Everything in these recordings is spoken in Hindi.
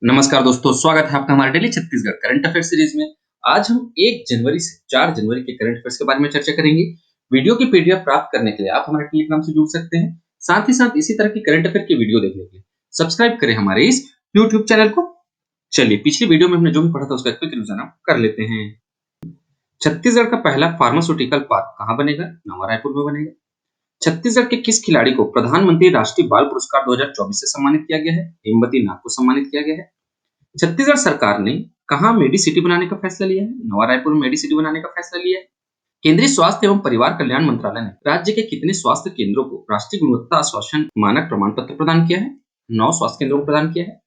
नमस्कार दोस्तों, स्वागत है आपका हमारे daily Chhattisgarh current affair series में। आज हम 1 जनवरी से 4 जनवरी के करंट अफेयर्स के बारे में चर्चा करेंगे। वीडियो की पीडीएफ प्राप्त करने के लिए आप हमारे टेलीग्राम से जुड़ सकते हैं। साथ ही साथ इसी तरह की करंट अफेयर की वीडियो देखने के लिए सब्सक्राइब करें हमारे इस यूट्यूब चैनल को। चलिए, पिछली वीडियो में हमने जो भी पढ़ा था उसका एक क्विक रिवीजन आप कर लेते हैं। छत्तीसगढ़ का पहला फार्मास्यूटिकल पार्क कहाँ बनेगा? नवा रायपुर में बनेगा। छत्तीसगढ़ के किस खिलाड़ी को प्रधानमंत्री राष्ट्रीय बाल पुरस्कार 2024 से सम्मानित किया गया है? हेमवती नाग को सम्मानित किया गया है। छत्तीसगढ़ सरकार ने कहां मेडी सिटी बनाने का फैसला लिया है? नवा रायपुर में मेडी सिटी बनाने का फैसला लिया है। केंद्रीय स्वास्थ्य एवं परिवार कल्याण मंत्रालय ने राज्य के कितने स्वास्थ्य केंद्रों को राष्ट्रीय गुणवत्ता आश्वासन मानक प्रमाण पत्र प्रदान किया है? 9 स्वास्थ्य केंद्रों को प्रदान किया है।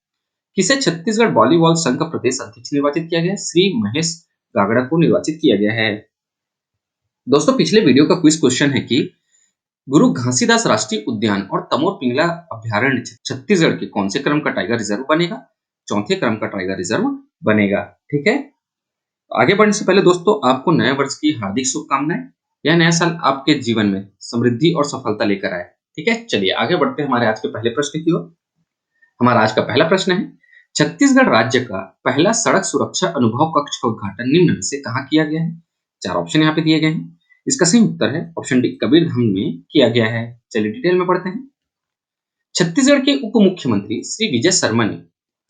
किसे छत्तीसगढ़ वॉलीबॉल संघ का प्रदेश अध्यक्ष निर्वाचित किया गया है? श्री महेश गागड़ा को निर्वाचित किया गया है। दोस्तों, पिछले वीडियो का क्विज क्वेश्चन है कि गुरु घासीदास राष्ट्रीय उद्यान और तमोर पिंगला अभ्यारण्य छत्तीसगढ़ के कौन से क्रम का टाइगर रिजर्व बनेगा? चौथे क्रम का टाइगर रिजर्व बनेगा। ठीक है, आगे बढ़ने से पहले दोस्तों आपको नए वर्ष की हार्दिक शुभकामनाएं। यह नया साल आपके जीवन में समृद्धि और सफलता लेकर आए। ठीक है, चलिए आगे बढ़ते हैं हमारे आज के पहले प्रश्न की ओर। हमारा आज का पहला प्रश्न है, छत्तीसगढ़ राज्य का पहला सड़क सुरक्षा अनुभव कक्ष का उद्घाटन निम्न में से कहाँ किया गया है? 4 ऑप्शन यहाँ पे दिए गए हैं। इसका सही उत्तर है ऑप्शन डी, कबीरधाम में किया गया है। चलिए डिटेल में पढ़ते हैं। छत्तीसगढ़ के उप मुख्यमंत्री श्री विजय शर्मा ने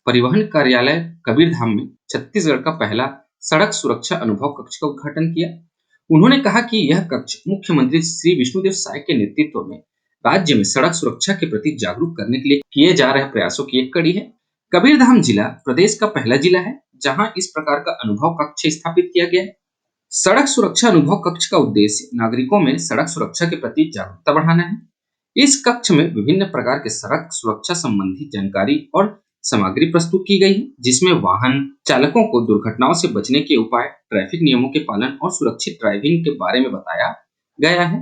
परिवहन कार्यालय कबीरधाम में छत्तीसगढ़ का पहला सड़क सुरक्षा अनुभव कक्ष का उद्घाटन किया। उन्होंने कहा कि यह कक्ष मुख्यमंत्री श्री विष्णुदेव साय के नेतृत्व में राज्य में सड़क सुरक्षा के प्रति जागरूक करने के लिए किए जा रहे प्रयासों की एक कड़ी है। कबीरधाम जिला प्रदेश का पहला जिला है जहां इस प्रकार का अनुभव कक्ष स्थापित किया गया है। सड़क सुरक्षा अनुभव कक्ष का उद्देश्य नागरिकों में सड़क सुरक्षा के प्रति जागरूकता बढ़ाना है। इस कक्ष में विभिन्न प्रकार के सड़क सुरक्षा संबंधी जानकारी और सामग्री प्रस्तुत की गई है, जिसमें वाहन चालकों को दुर्घटनाओं से बचने के उपाय, ट्रैफिक नियमों के पालन और सुरक्षित ड्राइविंग के बारे में बताया गया है।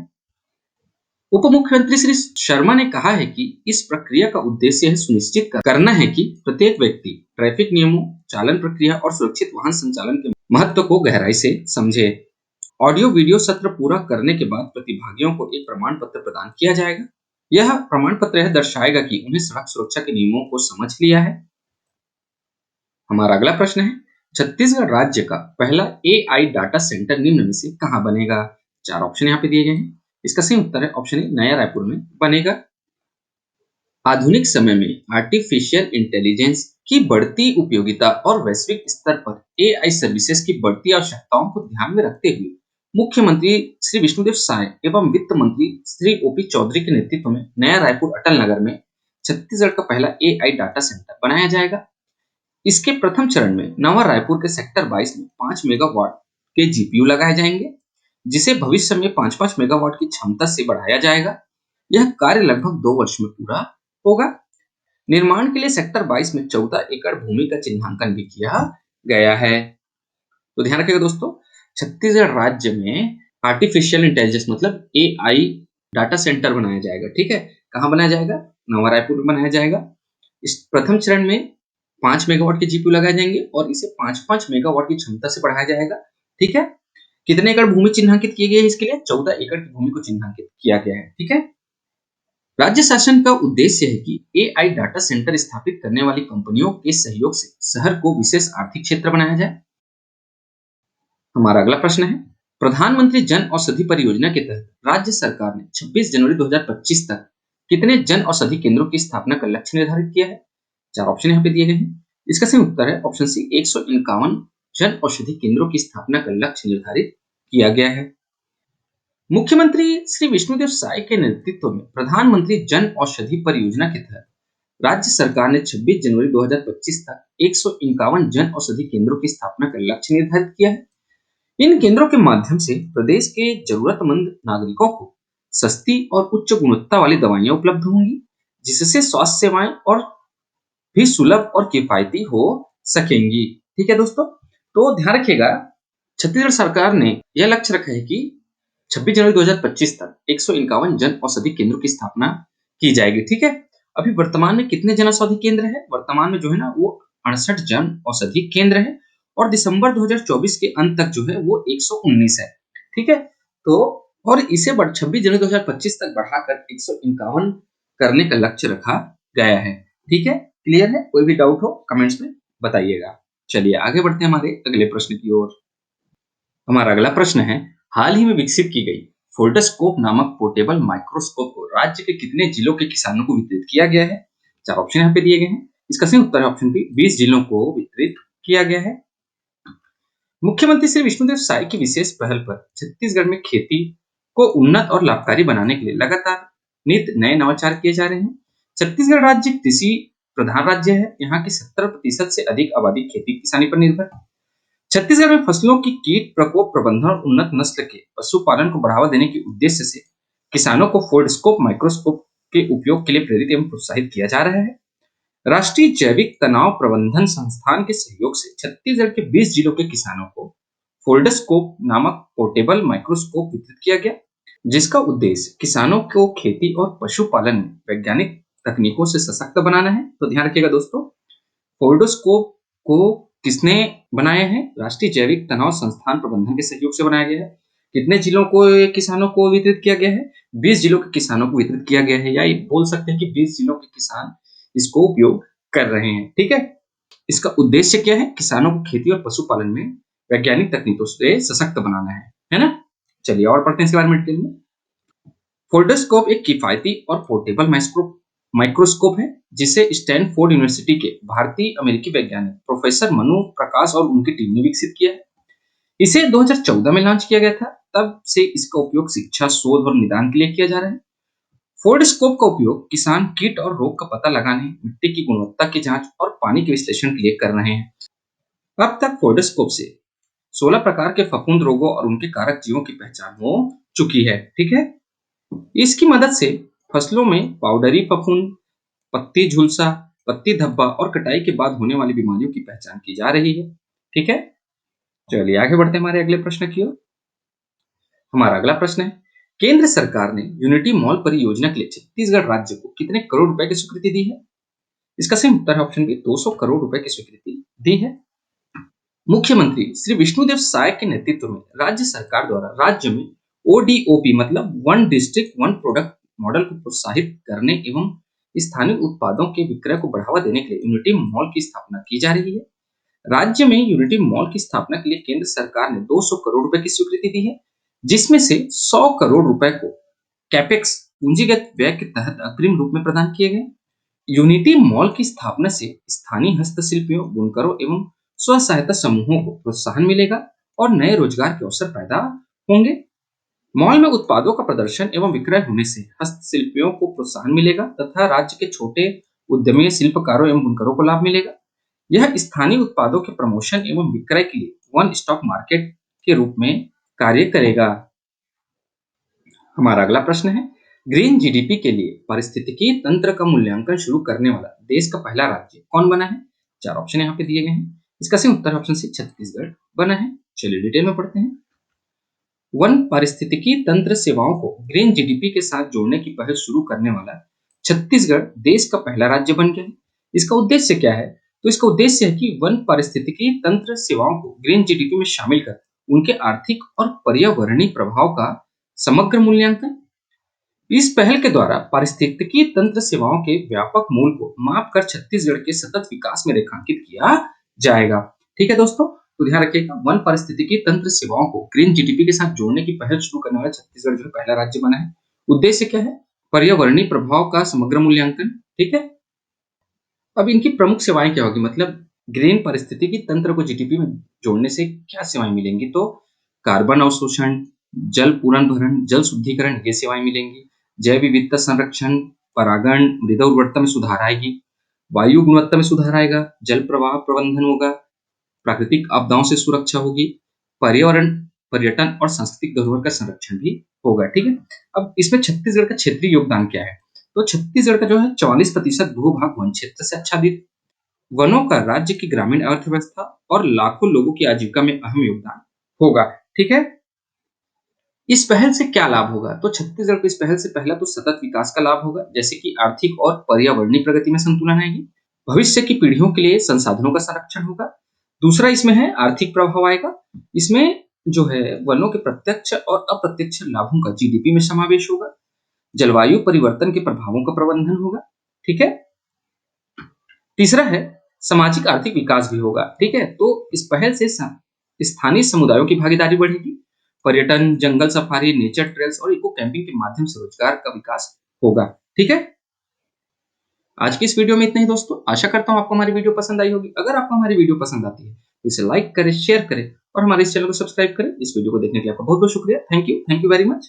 उप मुख्यमंत्री श्री शर्मा ने कहा है कि इस प्रक्रिया का उद्देश्य है सुनिश्चित करना है कि प्रत्येक व्यक्ति ट्रैफिक नियमों, चालन प्रक्रिया और सुरक्षित वाहन संचालन के महत्व को गहराई से समझे। ऑडियो वीडियो सत्र पूरा करने के बाद प्रतिभागियों को एक प्रमाण पत्र प्रदान किया जाएगा। यह प्रमाण पत्र यह दर्शाएगा कि उन्हें सड़क सुरक्षा के नियमों को समझ लिया है। हमारा अगला प्रश्न है, छत्तीसगढ़ राज्य का पहला एआई डाटा सेंटर निम्न में से कहां बनेगा? 4 ऑप्शन यहाँ पे दिए गए हैं। इसका सही उत्तर है ऑप्शन ए, नया रायपुर में बनेगा। आधुनिक समय में आर्टिफिशियल इंटेलिजेंस की बढ़ती उपयोगिता और वैश्विक स्तर पर एआई सर्विसेज की बढ़ती आवश्यकताओं को ध्यान में रखते हुए मुख्यमंत्री श्री विष्णुदेव साय एवं वित्त मंत्री श्री ओपी चौधरी के नेतृत्व में नया रायपुर अटल नगर में छत्तीसगढ़ का पहला एआई डाटा सेंटर बनाया जाएगा। इसके प्रथम चरण में नवा रायपुर के सेक्टर 22 में 5 मेगावाट के जीपीयू लगाए जाएंगे, जिसे भविष्य में 5-5 मेगावाट की क्षमता से बढ़ाया जाएगा। यह कार्य लगभग 2 वर्ष में पूरा होगा। निर्माण के लिए सेक्टर 22 में 14 एकड़ भूमि का चिन्हांकन भी किया गया है। तो ध्यान रखिएगा दोस्तों, छत्तीसगढ़ राज्य में आर्टिफिशियल इंटेलिजेंस मतलब एआई डाटा सेंटर बनाया जाएगा। ठीक है, कहां बनाया जाएगा? नवा रायपुर में बनाया जाएगा। इस प्रथम चरण में 5 मेगावाट के जीपीयू लगाए जाएंगे और इसे 5-5 मेगावाट की क्षमता से बढ़ाया जाएगा। ठीक है, कितने एकड़ भूमि चिन्हांकित की गई है इसके लिए? 14 एकड़ की भूमि को चिन्हांकित किया गया है। ठीक है, राज्य शासन का उद्देश्य है कि एआई डाटा सेंटर स्थापित करने वाली कंपनियों के सहयोग से शहर को विशेष आर्थिक क्षेत्र बनाया जाए। हमारा अगला प्रश्न है, प्रधानमंत्री जन औषधि परियोजना के तहत राज्य सरकार ने 26 जनवरी 2025 तक कितने जन औषधि केंद्रों की स्थापना का लक्ष्य निर्धारित किया है? 4 ऑप्शन यहाँ पे दिए गए हैं। इसका सही उत्तर है ऑप्शन सी, 151 जन औषधि केंद्रों की स्थापना का लक्ष्य निर्धारित किया गया है। मुख्यमंत्री श्री विष्णुदेव साय के नेतृत्व में प्रधानमंत्री जन औषधि परियोजना के तहत राज्य सरकार ने 26 जनवरी 2025 तक 151 जन औषधि केंद्रों की स्थापना का लक्ष्य निर्धारित किया है। इन केंद्रों के माध्यम से प्रदेश के जरूरतमंद नागरिकों को सस्ती और उच्च गुणवत्ता वाली दवाइयां उपलब्ध होंगी, जिससे स्वास्थ्य सेवाएं और भी सुलभ और किफायती हो सकेंगी। ठीक है दोस्तों, तो ध्यान रखिएगा, छत्तीसगढ़ सरकार ने यह लक्ष्य रखा है कि 26 जनवरी 2025 तक 151 जन औषधि केंद्रों की स्थापना की जाएगी। ठीक है, अभी वर्तमान में कितने जन औषधि केंद्र है? वर्तमान में जो है ना वो 68 जन औषधि केंद्र है और दिसंबर 2024 के अंत तक जो है वो 119 है। ठीक है, तो और इसे 26 जनवरी 2025 तक बढ़ाकर 151 करने का लक्ष्य रखा गया है। ठीक है, क्लियर है? कोई भी डाउट हो कमेंट्स में बताइएगा। चलिए आगे बढ़ते हैं हमारे अगले प्रश्न की ओर। हमारा अगला प्रश्न है, हाल ही में विकसित की गई फोल्डोस्कोप नामक पोर्टेबल माइक्रोस्कोप को राज्य के कितने जिलों के किसानों को वितरित किया गया है? चार ऑप्शन यहाँ पे दिए गए हैं। इसका सही उत्तर है ऑप्शन बी, 20 जिलों को वितरित किया गया है। मुख्यमंत्री श्री विष्णुदेव साय की विशेष पहल पर छत्तीसगढ़ में खेती को उन्नत और लाभकारी बनाने के लिए लगातार नित नए नवाचार किए जा रहे हैं। छत्तीसगढ़ राज्य कृषि प्रधान राज्य है। यहाँ की 70% से अधिक आबादी खेती किसानी पर निर्भर है। छत्तीसगढ़ में फसलों की कीट प्रकोप प्रबंधन और उन्नत नस्ल के पशुपालन को बढ़ावा देने के उद्देश्य से किसानों को फोल्डस्कोप माइक्रोस्कोप के उपयोग के लिए प्रेरित एवं प्रोत्साहित किया जा रहा है। राष्ट्रीय जैविक तनाव प्रबंधन संस्थान के सहयोग से छत्तीसगढ़ के 20 जिलों के किसानों को फोल्डोस्कोप नामक पोर्टेबल माइक्रोस्कोप वितरित किया गया, जिसका उद्देश्य किसानों को खेती और पशुपालन में वैज्ञानिक तकनीकों से सशक्त बनाना है। तो ध्यान रखिएगा दोस्तों, फोल्डोस्कोप को किसने बनाया है? राष्ट्रीय जैविक तनाव संस्थान प्रबंधन के सहयोग से बनाया गया है। कितने जिलों को किसानों को वितरित किया गया है? 20 जिलों के किसानों को वितरित किया गया है, या ये बोल सकते हैं कि 20 जिलों के किसान इसको उपयोग कर रहे हैं। ठीक है, इसका उद्देश्य क्या है? किसानों को खेती और पशुपालन में वैज्ञानिक तकनीकों से सशक्त बनाना है ना? चलिए और पढ़ते हैं इसके बारे में डिटेल में। फोल्डोस्कोप एक किफायती और पोर्टेबल माइक्रोस्कोप है, जिसे स्टैनफोर्ड यूनिवर्सिटी के भारतीय अमेरिकी वैज्ञानिक प्रोफेसर मनु प्रकाश और उनकी टीम ने विकसित किया है। इसे 2014 में लॉन्च किया गया था। तब से इसका उपयोग शिक्षा, शोध और निदान के लिए किया जा रहा है। फोल्डस्कोप का उपयोग किसान कीट और रोग का पता लगाने, मिट्टी की गुणवत्ता की जांच और पानी के विश्लेषण के लिए कर रहे हैं। अब तक फोल्डस्कोप से 16 प्रकार के फफूंद रोगों और उनके कारक जीवों की पहचान हो चुकी है। ठीक है, इसकी मदद से फसलों में पाउडरी फफूंद, पत्ती झुलसा, पत्ती धब्बा और कटाई के बाद होने वाली बीमारियों की पहचान की जा रही है। ठीक है, चलिए आगे बढ़ते हैं हमारे अगले प्रश्न की ओर। हमारा अगला प्रश्न है, केंद्र सरकार ने यूनिटी मॉल परियोजना के लिए छत्तीसगढ़ राज्य को कितने करोड़ रुपए की स्वीकृति दी है? इसका सही उत्तर है ऑप्शन बी, 200 करोड़ रुपए की स्वीकृति दी है। मुख्यमंत्री श्री विष्णुदेव साय के नेतृत्व में राज्य सरकार द्वारा राज्य में ओडीओपी मतलब one district one product model को प्रोत्साहित करने एवं स्थानीय उत्पादों के विक्रय को बढ़ावा देने के लिए यूनिटी मॉल की स्थापना की जा रही है। राज्य में यूनिटी मॉल की स्थापना के लिए केंद्र सरकार ने 200 करोड़ रुपए की स्वीकृति दी है, जिसमें से 100 करोड़ रुपए को कैपेक्स पूंजीगत व्यय के तहत अग्रिम रूप में प्रदान किए गए। यूनिटी मॉल की स्थापना से स्थानीय हस्तशिल्पियों, बुनकरों एवं स्व सहायता समूहों को प्रोत्साहन मिलेगा और नए रोजगार के अवसर पैदा होंगे। मॉल में उत्पादों का प्रदर्शन एवं विक्रय होने से हस्तशिल्पियों को प्रोत्साहन मिलेगा तथा राज्य के छोटे उद्यमी, शिल्पकारों एवं बुनकरों को लाभ मिलेगा। यह स्थानीय उत्पादों के प्रमोशन एवं विक्रय के लिए वन स्टॉप मार्केट के रूप में कार्य करेगा। हमारा अगला प्रश्न है, ग्रीन जीडीपी के लिए पारिस्थितिकी तंत्र का मूल्यांकन शुरू करने वाला देश का पहला राज्य कौन बना है? चार ऑप्शन यहाँ पे दिए गए हैं। इसका सही उत्तर ऑप्शन सी, छत्तीसगढ़ बना है। चलिए डिटेल में पढ़ते हैं। वन पारिस्थितिकी तंत्र सेवाओं को ग्रीन जीडीपी के साथ जोड़ने की पहल शुरू करने वाला छत्तीसगढ़ देश का पहला राज्य बन गया है। इसका उद्देश्य क्या है? तो इसका उद्देश्य है कि वन पारिस्थितिकी तंत्र सेवाओं को ग्रीन जीडीपी में शामिल कर उनके आर्थिक और पर्यावरणीय प्रभाव का समग्र मूल्यांकन। इस पहल के द्वारा पारिस्थितिकी तंत्र सेवाओं के व्यापक मूल को माप कर छत्तीसगढ़ के सतत विकास में रेखांकित किया जाएगा। ठीक है दोस्तों, तो ध्यान रखिएगा, वन पारिस्थितिकी तंत्र सेवाओं को ग्रीन जीडीपी के साथ जोड़ने की पहल शुरू करने वाला छत्तीसगढ़ जो पहला राज्य बना है। उद्देश्य क्या है? पर्यावरणीय प्रभाव का समग्र मूल्यांकन। ठीक है, अब इनकी प्रमुख सेवाएं क्या होगी, मतलब ग्रीन पारिस्थितिकी तंत्र को जीडीपी में जोड़ने से क्या सेवाएं मिलेंगी? तो कार्बन अवशोषण, जल पुनर्भरण, जल शुद्धिकरण, ये सेवाएं मिलेंगी। जैव विविधता संरक्षण, परागण, मृदा उर्वरता में सुधार आएगी, वायु गुणवत्ता में सुधार आएगा, जल प्रवाह प्रबंधन होगा, प्राकृतिक आपदाओं से सुरक्षा होगी, पर्यावरण, पर्यटन और सांस्कृतिक धरोहर का संरक्षण भी होगा। ठीक है, अब इसमें छत्तीसगढ़ का क्षेत्रीय योगदान क्या है? तो छत्तीसगढ़ का जो है 44% भूभाग वन क्षेत्र से आच्छादित, वनों का राज्य की ग्रामीण अर्थव्यवस्था और लाखों लोगों की आजीविका में अहम योगदान होगा। ठीक है, इस पहल से क्या लाभ होगा? तो छत्तीसगढ़ को इस पहल से पहला तो सतत विकास का लाभ होगा, जैसे कि आर्थिक और पर्यावरणीय प्रगति में संतुलन आएगी। भविष्य की पीढ़ियों के लिए संसाधनों का संरक्षण होगा। दूसरा इसमें है आर्थिक प्रभाव आएगा। इसमें जो है वनों के प्रत्यक्ष और अप्रत्यक्ष लाभों का जीडीपी में समावेश होगा। जलवायु परिवर्तन के प्रभावों का प्रबंधन होगा। ठीक है, तीसरा है सामाजिक आर्थिक विकास भी होगा। ठीक है, तो इस पहल से स्थानीय समुदायों की भागीदारी बढ़ेगी। पर्यटन, जंगल सफारी, नेचर ट्रेल्स और इको कैंपिंग के माध्यम से रोजगार का विकास होगा। ठीक है, आज की इस वीडियो में इतना ही दोस्तों। आशा करता हूँ आपको हमारी वीडियो पसंद आई होगी। अगर आपको हमारी वीडियो पसंद आती है तो इसे लाइक करें, शेयर करें और हमारे इस चैनल को सब्सक्राइब करें। इस वीडियो को देखने के लिए आपका बहुत बहुत शुक्रिया। Thank you very much.